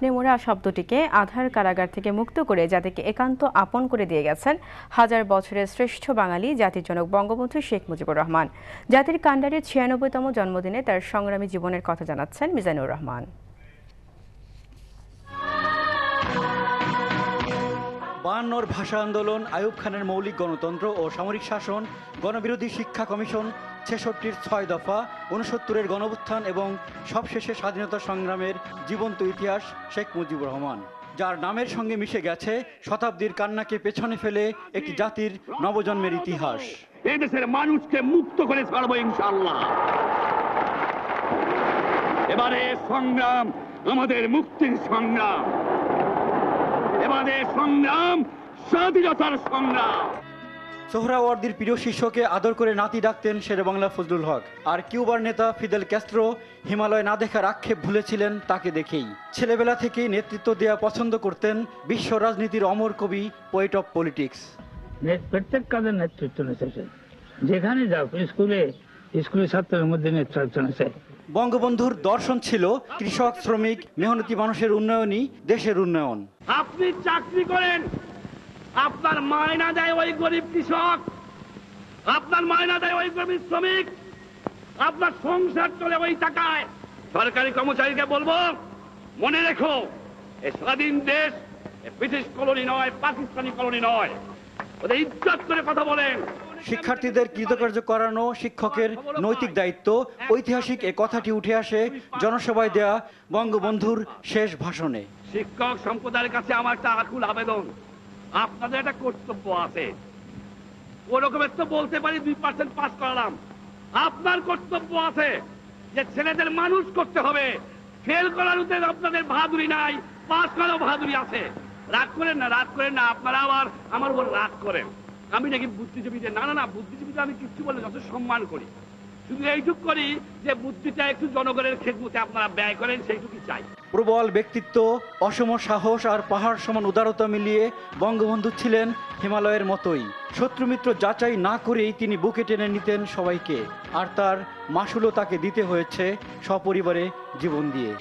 স্বপ্নে মোড়া শব্দটিকে আধার কারাগার থেকে মুক্ত করে জাতিকে একান্ত আপন করে দিয়ে গেছেন হাজার বছরের শ্রেষ্ঠ বাঙালি জাতির জনক বঙ্গবন্ধু শেখ মুজিবুর রহমান। জাতির কাণ্ডারির ৯৬তম জন্মদিনে তার সংগ্রামী জীবনের কথা জানাচ্ছেন মিজানুর রহমান। বায়ান্নর ভাষা আন্দোলন, আইয়ুব খানের মৌলিক গণতন্ত্র ও সামরিক শাসন, গণবিরোধী শিক্ষা কমিশন, ৬৬-র ৬ দফা, ৬৯-এর গণঅভ্যুত্থান এবং সবশেষে স্বাধীনতা সংগ্রামের জীবন্ত ইতিহাস শেখ মুজিবুর রহমান, যার নামের সঙ্গে মিশে গেছে শতাব্দীর কান্নাকে পেছনে ফেলে একটি জাতির নবজন্মের ইতিহাস। এই দেশের মানুষকে মুক্ত করে ছাড়বো ইনশাআল্লাহ। এবারে সংগ্রাম আমাদের মুক্তির সংগ্রাম, এবারে সংগ্রাম স্বাধীনতার সংগ্রাম। সোহরাওয়ার্দীর প্রিয় শিষ্যকে আদর করে নাতি ডাকতেন শেরেবাংলা ফজলুল হক, আর কিউবার নেতা ফিদেল ক্যাস্ট্রো হিমালয় না দেখার আক্ষেপ ভুলেছিলেন তাকে দেখেই। ছেলেবেলা থেকেই নেতৃত্ব দেওয়া পছন্দ করতেন বিশ্ব রাজনীতির অমর কবি, পোয়েট অফ পলিটিক্স। প্রত্যেক কাজের নেতৃত্ব নিতেছে, যেখানে যাও স্কুলের ছাত্রের মধ্যে নেতৃত্ব নিতে। বঙ্গবন্ধুর দর্শন ছিল কৃষক, শ্রমিক, মেহনতি মানুষের উন্নয়নই দেশের উন্নয়ন। আপনি চাকরি করেন, আপনার মায়না দেয় ওই গরিব কৃষক, আপনার মায়না দেয় ওই গরিব শ্রমিক, আপনার সংসার চলে ওই টাকায়। সরকারি কর্মচারীকে বলবো, মনে রেখো এই স্বাধীন দেশ ব্রিটিশ কলোনি নয়, পাকিস্তানি কলোনি নয়। ওদের ইজ্জত করে কথা বলেন। শিক্ষার্থীদের কৃতকার্য করানো শিক্ষকের নৈতিক দায়িত্ব, ঐতিহাসিক এ কথাটি উঠে আসে জনসভায় দেয়া বঙ্গবন্ধুর শেষ ভাষণে। শিক্ষক সম্প্রদায়ের কাছে আমার একটা আকুল আবেদন, আপনাদের একটা কর্তব্য আছে। ওরকমের তো বলতে পারি 2% পাস করালাম, আপনার কর্তব্য আছে যে ছেলেদের মানুষ করতে হবে। ফেল করার উদ্দেশ্যে আপনাদের বাহাদুরি নাই, পাস করার বাহাদুরি আছে। রাগ করেন না, রাগ করেন না, আপনারা আবার আমার উপর রাগ করেন। আমি নাকি বুদ্ধিজীবীদের, না না না, বুদ্ধিজীবীদের আমি কিচ্ছু বলে যত সম্মান করি, শুধু এইটুক করি যে বুদ্ধিটা একটু জনগণের খেদমতে আপনারা ব্যয় করেন, সেইটুকুই চাই। প্রবল ব্যক্তিত্ব, অসম সাহস আর পাহাড় সমান উদারতা মিলিয়ে বঙ্গবন্ধু ছিলেন হিমালয়ের মতোই। শত্রুমিত্র যাচাই না করেই তিনি বুকে টেনে নিতেন সবাইকে, আর তার মাসুলও তাকে দিতে হয়েছে সপরিবারে জীবন দিয়ে।